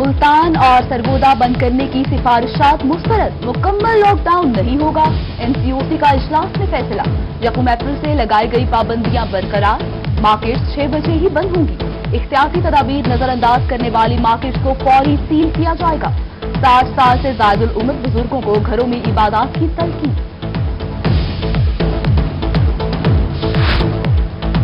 मुल्तान और सरगोदा बंद करने की सिफारिशात मुस्तरद, मुकम्मल लॉकडाउन नहीं होगा। एनसीओसी का इजलास में फैसला। यकम अप्रैल से लगाई गई पाबंदियां बरकरार, मार्केट्स 6 बजे ही बंद होंगी। एहतियाती तदाबीर नजरअंदाज करने वाली मार्केट्स को फौरी सील किया जाएगा। 60 साल से ज़ायदुल उम्र बुजुर्गों को घरों में इबादत की तलकीन।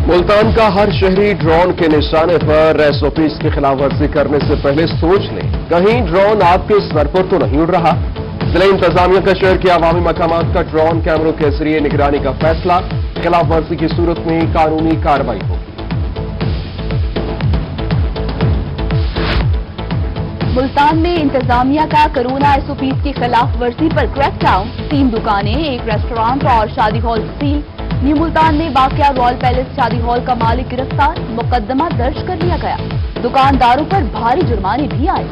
मुल्तान का हर शहरी ड्रोन के निशाने पर एसओपीज की खिलाफ वर्जी करने से पहले सोच लें, कहीं ड्रोन आपके सर पर तो नहीं उड़ रहा। जिला इंतजामिया का शहर के अवामी मकामात का ड्रोन कैमरों के जरिए निगरानी का फैसला। खिलाफ वर्जी की सूरत में कानूनी कार्रवाई होगी। मुल्तान में इंतजामिया का कोरोना एसओपीज की खिलाफ वर्जी पर क्रैकडाउन। 3 दुकानें, 1 रेस्टोरेंट और शादी हॉल सील। न्यू मुल्तान में वाक़या रॉयल पैलेस शादी हॉल का मालिक गिरफ्तार, मुकदमा दर्ज कर लिया गया। दुकानदारों पर भारी जुर्माने भी आए।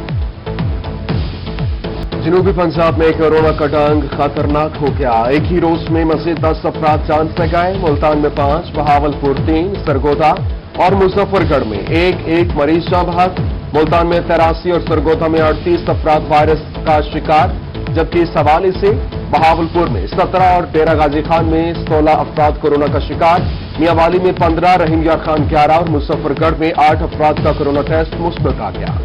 जनूबी पंजाब में कोरोना का डंग खतरनाक हो गया। एक ही रोज में मजीद 10 अफराद जान से गए। मुल्तान में 5, बहावलपुर 3, सरगोदा और मुजफ्फरगढ़ में एक मरीज जाँ बहक। मुल्तान में 83 और सरगोदा में 38 अफराद वायरस का शिकार, जबकि इस हवाले से बहावलपुर में 17 और डेरा गाजी खान में 16 अफराद कोरोना का शिकार। मियांवाली में 15, रहीम यार खान 11 और मुजफ्फरगढ़ में 8 अफराद का कोरोना टेस्ट मुस्बत आ गया।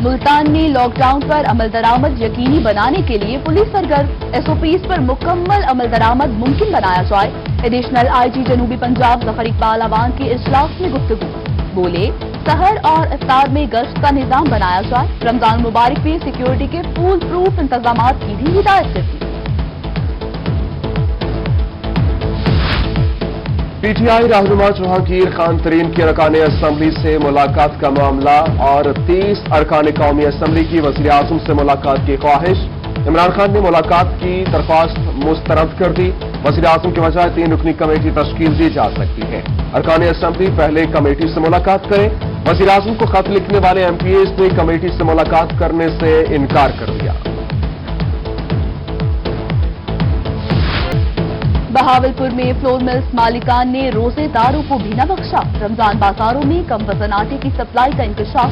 मुल्तान में लॉकडाउन पर अमल दरामद यकीनी बनाने के लिए पुलिस सरगर्म। एसओपीज पर मुकम्मल अमल दरामद मुमकिन बनाया जाए। एडिशनल आईजी जनूबी पंजाब जफर इकबाल अवान के इजलास में गुफ्तगू। बोले, सहर और इफ्तार में गश्त का निजाम बनाया जाए। रमजान मुबारक में सिक्योरिटी के फुल प्रूफ इंतजाम की भी हिदायत कर दी। पीटीआई रहनुमा जहांगीर खान तरीन की अरकान असम्बली से मुलाकात का मामला और 30 अरकान कौमी असम्बली की वज़ीर आज़म से मुलाकात की ख्वाहिश। इमरान खान ने मुलाकात की दरख्वास्त मुस्तरद कर दी। वज़ीर आज़म की वजह 3 रुकनी कमेटी तश्कील दी जा सकती है। अरकान असम्बली पहले कमेटी से मुलाकात करें। वज़ीर आज़म को खत लिखने वाले एमपीएस ने कमेटी से मुलाकात करने से इनकार कर दिया। बहावलपुर में फ्लोर मिल्स मालिकान ने रोजेदारों को भी न बख्शा। रमजान बाजारों में कम वजन आटे की सप्लाई का इंकशाफ।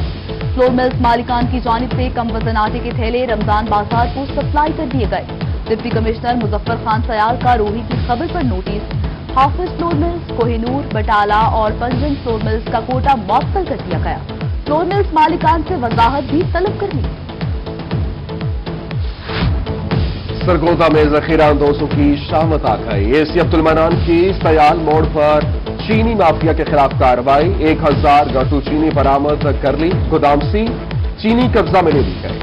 फ्लोर मिल्स मालिकान की जानिब से कम वजन आटे के थैले रमजान बाजार को सप्लाई कर दिए गए। डिप्टी कमिश्नर मुजफ्फर खान सयाल का रोही की खबर पर नोटिस। हाफिज फ्लोर मिल्स, कोहिनूर, बटाला और पंजन फ्लोर मिल्स का कोटा मुअत्तल कर दिया गया। फ्लोर मिल्स मालिकान से वजाहत भी तलब कर ली। सरगोदा में जखीरा अंदोजों की शामत आ गई। एसी अब्दुल मनान की सयाल मोड़ पर चीनी माफिया के खिलाफ कार्रवाई। 1000 गट्टू चीनी बरामद कर ली। गोदाम सी चीनी कब्जा में ले ली गई।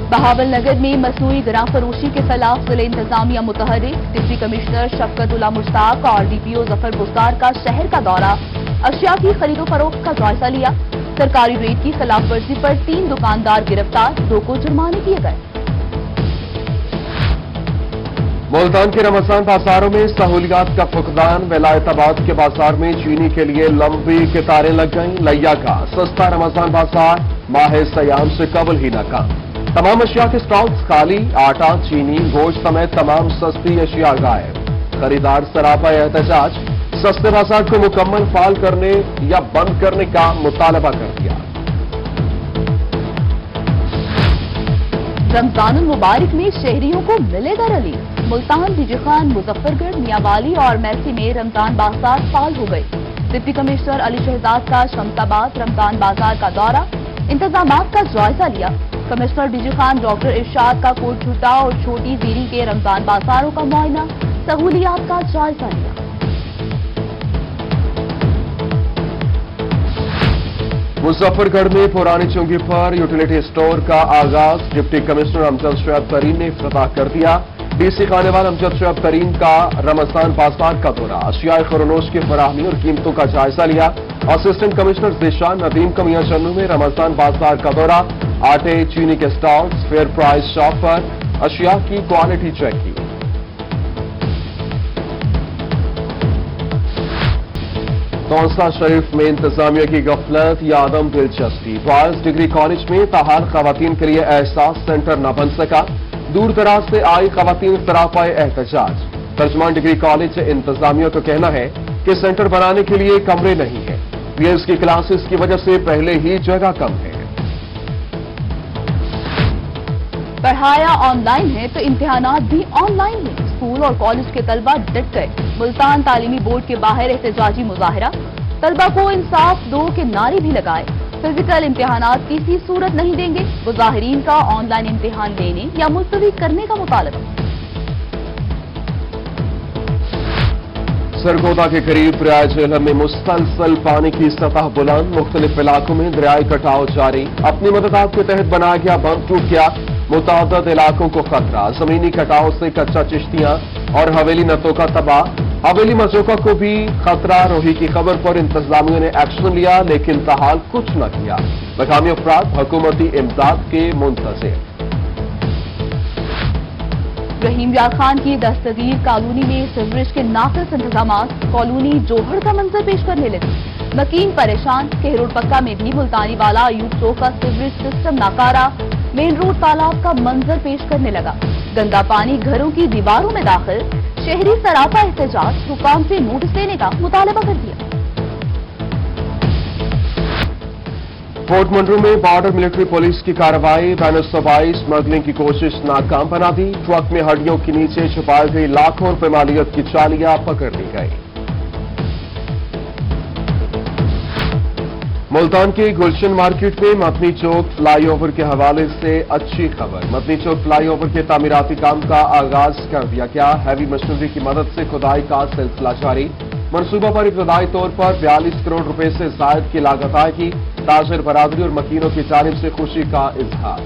बहावल नगर में मसनूई गिरां फरोशी के खिलाफ जिले इंतजामिया मुतहरिक। डिप्टी कमिश्नर शफकतुल्लाह मुश्ताक और डीपीओ जफर बुस्तार का शहर का दौरा। अशिया की खरीदो फरोख्त का जायजा लिया। सरकारी रेट की खिलाफ वर्जी पर 3 दुकानदार गिरफ्तार, 2 को जुर्माने दिए गए। मुल्तान के रमजान बाजारों में सहूलियात का फुकदान। विलायताबाद के बाजार में चीनी के लिए लंबी कतारें लग गईं। लैया का सस्ता रमजान बाजार माह सयाम से कबल ही नाकाम। तमाम अशिया के स्टॉल्स खाली। आटा, चीनी, गोश्त समेत तमाम सस्ती अशिया गायब। खरीदार सरापा एहतजाज। सस्ते बाजार को मुकम्मल फाल करने या बंद करने का मुतालबा कर दिया। रमजान मुबारक में शहरियों को मिलेगा रिलीफ। मुल्तान, डीजी खान, मुजफ्फरगढ़, मियांवाली और मैसी में रमजान बाजार फाल हो गए। डिप्टी कमिश्नर अली शहजाद का शमशाबाद रमजान बाजार का दौरा, इंतजामात का जायजा लिया। कमिश्नर डीजी खान डॉक्टर इरशाद का कोटझुटा और छोटी जीरी के रमजान बाजारों का मुआयना, सहूलियात का जायजा लिया। मुजफ्फरगढ़ में पुरानी चौकी पर यूटिलिटी स्टोर का आगाज। डिप्टी कमिश्नर अमजद शुएब तरीन ने इफ्तिताह कर दिया। डीसी खानेवाल अमजद शुएब तरीन का रमजान बाजार का दौरा, अशियाए खुरनोश की फराहमी और कीमतों का जायजा लिया। असिस्टेंट कमिश्नर ज़ीशान नदीम का मियां चन्नू में रमजान बाजार का दौरा। आटे, चीनी के स्टॉल्स, फेयर प्राइस शॉप पर अशिया की क्वालिटी चेक की। तौसा शरीफ में इंतजामिया की गफलत या अदम दिलचस्पी। बॉयज डिग्री कॉलेज में ताहाल खवातीन के लिए एहसास सेंटर न बन सका। दूर दराज से आई खवातीन सरापाए एहतजाज। तर्जमान डिग्री कॉलेज इंतजामिया का कहना है कि सेंटर बनाने के लिए कमरे नहीं है। पीएस की क्लासेस की वजह से पहले ही जगह कम है। पढ़ाया ऑनलाइन है तो इम्तिहानात भी ऑनलाइन है। स्कूल और कॉलेज के तलबा डट गए। मुल्तान तालीमी बोर्ड के बाहर एहतजाजी मुजाहरा। तलबा को इंसाफ दो के नारे भी लगाए। फिजिकल इम्तिहानात किसी सूरत नहीं देंगे। मुजाहिरीन का ऑनलाइन इम्तिहान लेने या मुलतवी करने का मुतालबा। सरगोदा के करीब दरियाए झेलम में मुसलसल पानी की सतह बुलंद। मुख्तलिफ इलाकों में दरियाई कटाव जारी। अपनी मदद के तहत बनाया गया बंद टूट गया। मुतादद इलाकों को खतरा। जमीनी कटाव से कच्चा चिश्तियां और हवेली नतोका तबाह। हवेली मजोका को भी खतरा। रोही की खबर पर इंतजामियों ने एक्शन लिया लेकिन ताहाल कुछ न किया। मकामी अफराद हुकूमती इमदाद के मुंतज़िर। रहीम यार खान की दस्तगीर कॉलोनी में सीवरेज के नाक़िस इंतजामात। कॉलोनी जोहड़ का मंजर पेश करने लगी। मकीन परेशान। केहरोड पक्का में भी मुल्तानी वाला अयूब चौक का सीवरेज सिस्टम नाकारा। मेन रोड तालाब का मंजर पेश करने लगा। गंदा पानी घरों की दीवारों में दाखिल। शहरी सरापा एहतजाज। हुकाम से नोटिस देने का मुतालबा कर दिया। पोर्ट मंड्रू में बॉर्डर मिलिट्री पुलिस की कार्रवाई। बैनसबाई स्मगलिंग की कोशिश नाकाम बना दी। ट्रक में हड्डियों के नीचे छुपाई गई लाखों रुपए मालियत की चालियां पकड़ ली गई। मुल्तान के गुलशन मार्केट में मदनी चौक फ्लाईओवर के हवाले से अच्छी खबर। मदनी चौक फ्लाईओवर के तामीराती काम का आगाज कर दिया गया। हैवी मशीनरी की मदद से खुदाई का सिलसिला जारी। मंसूबा पर इब्तदाई तौर पर 42 करोड़ रुपए से जायद की लागत आएगी। ताजिर बरादरी और मकीनों की जानिब से खुशी का इजहार।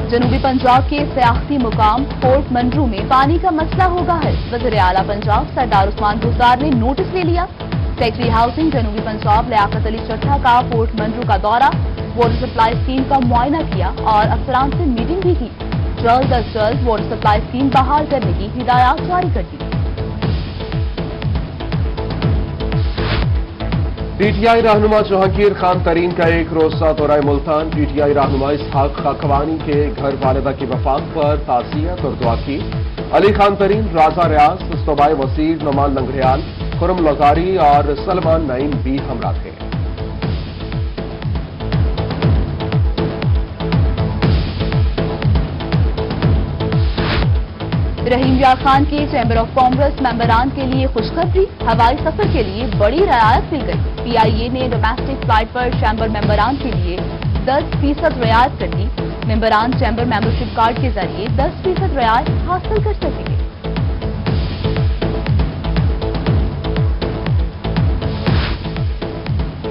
जनूबी पंजाब के सियासी मुकाम पोर्ट मंड्रू में पानी का मसला होगा है। वज़ीर आला पंजाब सरदार उस्मान बुज़दार ने नोटिस ले लिया। सेक्रेटरी हाउसिंग जनूबी पंजाब लियाकत अली चट्टा का पोर्ट मंड्रू का दौरा। वाटर सप्लाई स्कीम का मुआयना किया और अफसरान से मीटिंग भी की। जल्द अज जल्द वाटर सप्लाई स्कीम बहाल करने की हिदायत जारी कर दी। पीटीआई रहनुमा जहांगीर खान तरीन का एक रोजा दौरा मुल्तान। पीटीआई रहनुमा इसहाक खाकवानी के घर वालिदा की वफात पर ताज़ियत और दुआ की। अली खान तरीन, राजा रियाज, सूबाई वजीर नमान लंगड़ियाल, खुरम लगारी और सलमान नईम भी हमरा थे। रहीम यार खान के चैम्बर ऑफ कॉमर्स मेंबरान के लिए खुशखबरी। हवाई सफर के लिए बड़ी रियायत मिल गई। पीआईए ने डोमेस्टिक फ्लाइट पर चैम्बर मेंबरान के लिए 10% रियायत कर दी। मेंबरान चैम्बर मेंबरशिप कार्ड के जरिए 10% रियायत हासिल कर सकेंगे।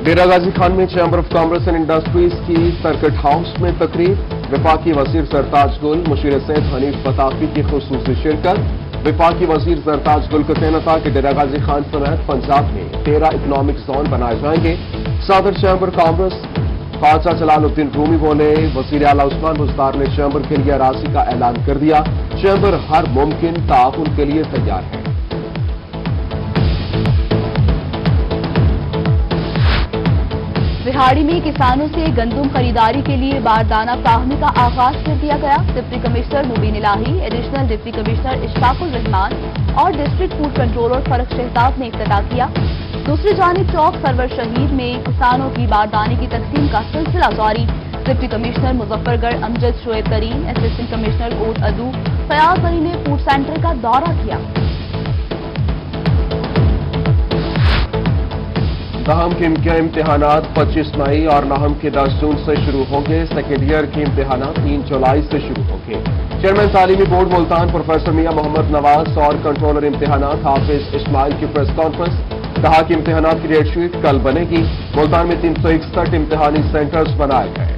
डेरा गाजी खान में chamber of commerce and industries की सर्किट हाउस में तकरीब। विफाकी वजीर सरताज गुल, मुशीर सैयद हनीफ बताफी की खुसूसी शिरकत। विफाकी वजीर सरताज गुल का कहना था कि डेरा गाजी खान समेत पंजाब में 13 इकनॉमिक जोन बनाए जाएंगे। सदर चैम्बर कॉमर्स ख्वाजा जलालुद्दीन रूमी बोले, वजीर आला उस्मान बुज़दार ने चैम्बर के लिए अराजी का ऐलान कर दिया। चैम्बर हर मुमकिन ताउन के लिए तैयार है। रिहाड़ी में किसानों से गंदम खरीदारी के लिए बारदाना फराहमी का आगाज कर दिया गया। डिप्टी कमिश्नर मुबीन इलाही, एडिशनल डिप्टी कमिश्नर इशफाकुर रहमान और डिस्ट्रिक्ट फूड कंट्रोलर फरक शहजाद ने इफ्तिताह किया। दूसरी जानिब चौक सरवर शहीद में किसानों की बारदाने की तकसीम का सिलसिला जारी। Deputy commissioner Muzaffargarh Amjad Shoaib Karim, assistant commissioner Kot Addu Fayyaz Ali ने फूड सेंटर का दौरा किया। दहम के इम्तिहानात 25 मई और नहम के 10 जून से शुरू होंगे। सेकेंड ईयर के इम्तिहानात 3 जुलाई से शुरू होंगे। चेयरमैन तालीमी बोर्ड मुल्तान प्रोफेसर मियां मोहम्मद नवाज और कंट्रोलर इम्तिहानात हाफिज इस्माइल की प्रेस कॉन्फ्रेंस। कहा कि इम्तिहानात की डेट शीट कल बनेगी। मुल्तान में 361 इम्तिहानी सेंटर्स बनाए गए।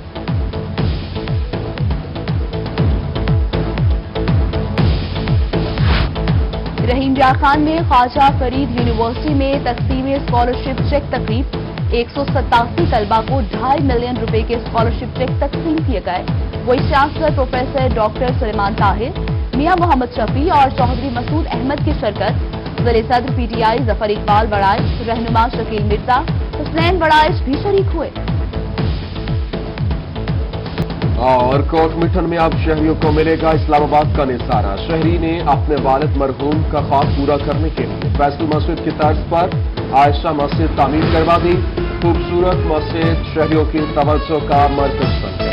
रहीम यार खान में ख्वाजा फरीद यूनिवर्सिटी में तकसीम स्कॉलरशिप चेक तकरीब। 187 तलबा को 2.5 मिलियन रुपए के स्कॉलरशिप चेक तकसीम किए गए। वही chancellor professor doctor Sulaiman Tahir, Mian Mohammad Shafi और चौधरी मसूद अहमद की शिरकत। वली सदर पीटीआई जफर इकबाल बड़ाइश, रहनुमा शकील मिर्जा, हुसैन बड़ाइश भी शरीक हुए। اور کوٹ مٹن میں اب شہریوں کو ملے گا اسلام آباد کا نثارہ. شہری نے اپنے والد مرحوم کا خواب پورا کرنے کے لیے فیصل مسجد کی طرز پر عائشہ مسجد تعمیر کروا دی. خوبصورت مسجد شہریوں کی توجہ کا مرکز بن گئی.